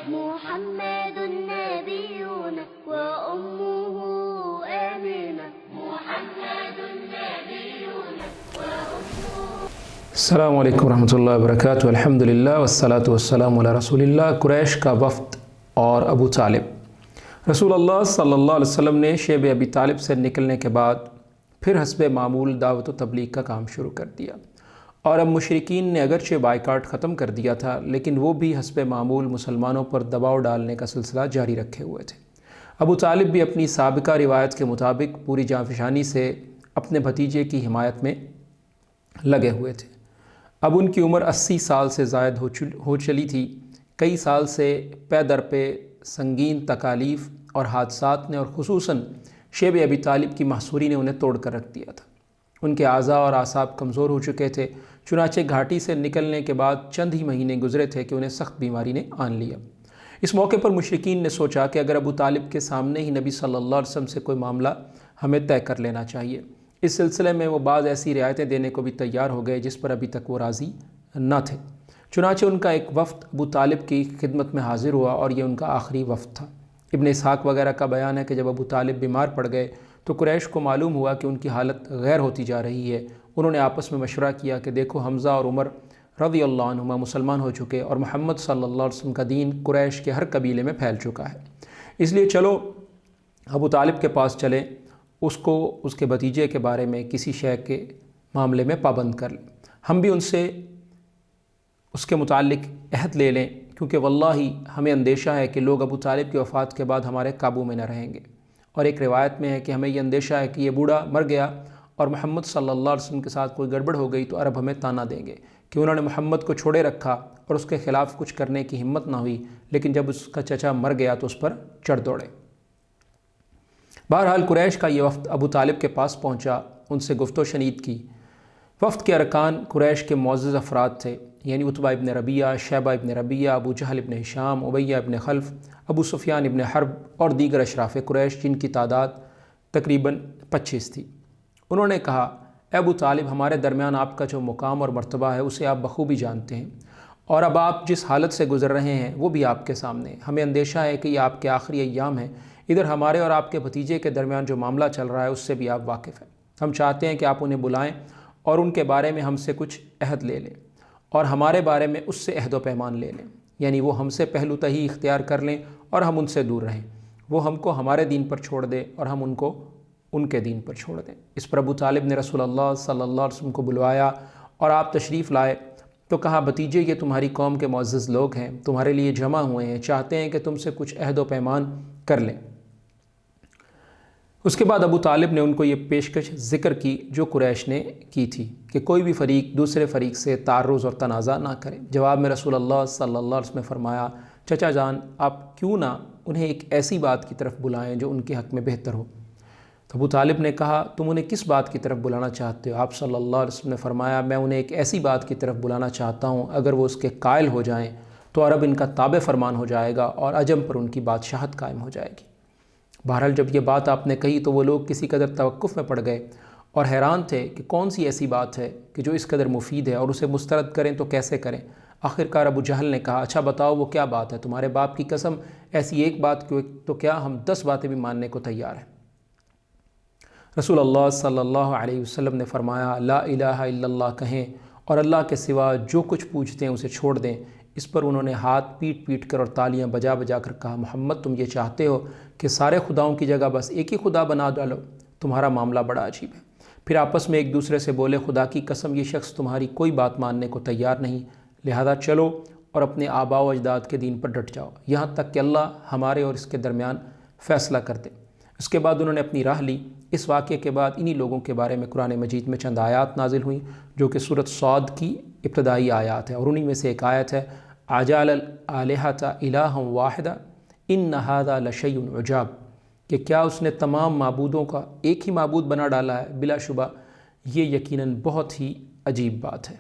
محمد نبينا وأمه آمنة. محمد نبينا وأمه. السلام علیکم ورحمۃ اللہ وبرکاتہ. الحمدللہ والصلاۃ والسلام علی رسول اللہ. قریش کا وفد اور ابو طالب. رسول اللہ صلی اللہ علیہ وسلم نے شیب ابی طالب سے نکلنے کے بعد پھر حسب معمول دعوت و تبلیغ کا کام شروع کر دیا، اور اب مشرکین نے اگرچہ بائیکاٹ ختم کر دیا تھا لیکن وہ بھی حسب معمول مسلمانوں پر دباؤ ڈالنے کا سلسلہ جاری رکھے ہوئے تھے. ابو طالب بھی اپنی سابقہ روایت کے مطابق پوری جانفشانی سے اپنے بھتیجے کی حمایت میں لگے ہوئے تھے. اب ان کی عمر 80 سال سے زائد ہو چلی تھی. کئی سال سے پے در پہ سنگین تکالیف اور حادثات نے، اور خصوصاً شیب ابی طالب کی محصوری نے انہیں توڑ کر رکھ دیا تھا. ان کے اعضاء اور اعصاب کمزور ہو چکے تھے. چنانچہ گھاٹی سے نکلنے کے بعد چند ہی مہینے گزرے تھے کہ انہیں سخت بیماری نے آن لیا. اس موقع پر مشرکین نے سوچا کہ اگر ابو طالب کے سامنے ہی نبی صلی اللہ علیہ وسلم سے کوئی معاملہ ہمیں طے کر لینا چاہیے. اس سلسلے میں وہ بعض ایسی رعایتیں دینے کو بھی تیار ہو گئے جس پر ابھی تک وہ راضی نہ تھے. چنانچہ ان کا ایک وفد ابو طالب کی خدمت میں حاضر ہوا، اور یہ ان کا آخری وفد تھا. ابن اسحاق وغیرہ کا بیان ہے کہ جب ابو طالب بیمار پڑ گئے تو قریش کو معلوم ہوا کہ ان کی حالت غیر ہوتی جا رہی ہے. انہوں نے آپس میں مشورہ کیا کہ دیکھو، حمزہ اور عمر رضی اللہ عنہما مسلمان ہو چکے، اور محمد صلی اللہ علیہ وسلم کا دین قریش کے ہر قبیلے میں پھیل چکا ہے. اس لیے چلو ابو طالب کے پاس چلیں، اس کو اس کے بھتیجے کے بارے میں کسی شے کے معاملے میں پابند کر لیں. ہم بھی ان سے اس کے متعلق عہد لے لیں، کیونکہ واللہ ہمیں اندیشہ ہے کہ لوگ ابو طالب کی وفات کے بعد ہمارے قابو میں نہ رہیں گے. اور ایک روایت میں ہے کہ ہمیں یہ اندیشہ ہے کہ یہ بوڑھا مر گیا اور محمد صلی اللہ علیہ وسلم کے ساتھ کوئی گڑبڑ ہو گئی تو عرب ہمیں تانا دیں گے کہ انہوں نے محمد کو چھوڑے رکھا اور اس کے خلاف کچھ کرنے کی ہمت نہ ہوئی، لیکن جب اس کا چچا مر گیا تو اس پر چڑھ دوڑے. بہرحال قریش کا یہ وفد ابو طالب کے پاس پہنچا، ان سے گفت و شنید کی. وفد کے ارکان قریش کے معزز افراد تھے، یعنی عتبہ ابن ربیعہ، شیبہ ابن ربیعہ، ابو جہل ابن ہشام، امیہ ابن خلف، ابو سفیان ابن حرب اور دیگر اشراف قریش، جن کی تعداد تقریباً 25 تھی. انہوں نے کہا، اے ابو طالب، ہمارے درمیان آپ کا جو مقام اور مرتبہ ہے اسے آپ بخوبی جانتے ہیں، اور اب آپ جس حالت سے گزر رہے ہیں وہ بھی آپ کے سامنے. ہمیں اندیشہ ہے کہ یہ آپ کے آخری ایام ہیں. ادھر ہمارے اور آپ کے بھتیجے کے درمیان جو معاملہ چل رہا ہے اس سے بھی آپ واقف ہیں. ہم چاہتے ہیں کہ آپ انہیں بلائیں اور ان کے بارے میں ہم سے کچھ عہد لے لیں، اور ہمارے بارے میں اس سے عہد و پیمان لے لیں، یعنی وہ ہم سے پہلو تہی اختیار کر لیں اور ہم ان سے دور رہیں. وہ ہم کو ہمارے دین پر چھوڑ دیں اور ہم ان کو ان کے دین پر چھوڑ دیں. اس پر ابو طالب نے رسول اللہ صلی اللہ علیہ وسلم کو بلوایا اور آپ تشریف لائے تو کہا، بھتیجے یہ تمہاری قوم کے معزز لوگ ہیں، تمہارے لیے جمع ہوئے ہیں، چاہتے ہیں کہ تم سے کچھ عہد و پیمان کر لیں. اس کے بعد ابو طالب نے ان کو یہ پیشکش ذکر کی جو قریش نے کی تھی کہ کوئی بھی فریق دوسرے فریق سے تعرض اور تنازع نہ کرے. جواب میں رسول اللہ صلی اللہ علیہ وسلم نے فرمایا، چچا جان، آپ کیوں نہ انہیں ایک ایسی بات کی طرف بلائیں جو ان کے حق میں بہتر ہو. تو ابو طالب نے کہا، تم انہیں کس بات کی طرف بلانا چاہتے ہو؟ آپ صلی اللہ علیہ وسلم نے فرمایا، میں انہیں ایک ایسی بات کی طرف بلانا چاہتا ہوں اگر وہ اس کے قائل ہو جائیں تو عرب ان کا تابع فرمان ہو جائے گا اور عجم پر ان کی بادشاہت قائم ہو جائے گی. بہرحال جب یہ بات آپ نے کہی تو وہ لوگ کسی قدر توقف میں پڑ گئے اور حیران تھے کہ کون سی ایسی بات ہے کہ جو اس قدر مفید ہے، اور اسے مسترد کریں تو کیسے کریں. آخرکار ابو جہل نے کہا، اچھا بتاؤ وہ کیا بات ہے؟ تمہارے باپ کی قسم، ایسی ایک بات تو کیا ہم 10 باتیں بھی ماننے کو تیار ہیں. رسول اللہ صلی اللہ علیہ وسلم نے فرمایا، لا الہ الا اللہ کہیں اور اللہ کے سوا جو کچھ پوچھتے ہیں اسے چھوڑ دیں. اس پر انہوں نے ہاتھ پیٹ پیٹ کر اور تالیاں بجا بجا کر کہا، محمد تم یہ چاہتے ہو کہ سارے خداؤں کی جگہ بس ایک ہی خدا بنا ڈالو؟ تمہارا معاملہ بڑا عجیب ہے. پھر آپس میں ایک دوسرے سے بولے، خدا کی قسم یہ شخص تمہاری کوئی بات ماننے کو تیار نہیں، لہذا چلو اور اپنے آباء و اجداد کے دین پر ڈٹ جاؤ یہاں تک کہ اللہ ہمارے اور اس کے درمیان فیصلہ کر دے. اس کے بعد انہوں نے اپنی راہ لی. اس واقعے کے بعد انہی لوگوں کے بارے میں قرآن مجید میں چند آیات نازل ہوئیں جو کہ سورۃ صاد کی ابتدائی آیات ہیں، اور انہی میں سے ایک آیت ہے، اجعل الآلہۃ الہا واحدا ان ھذا لشیء عجاب، کہ کیا اس نے تمام معبودوں کا ایک ہی معبود بنا ڈالا ہے؟ بلا شبہ یہ یقیناً بہت ہی عجیب بات ہے.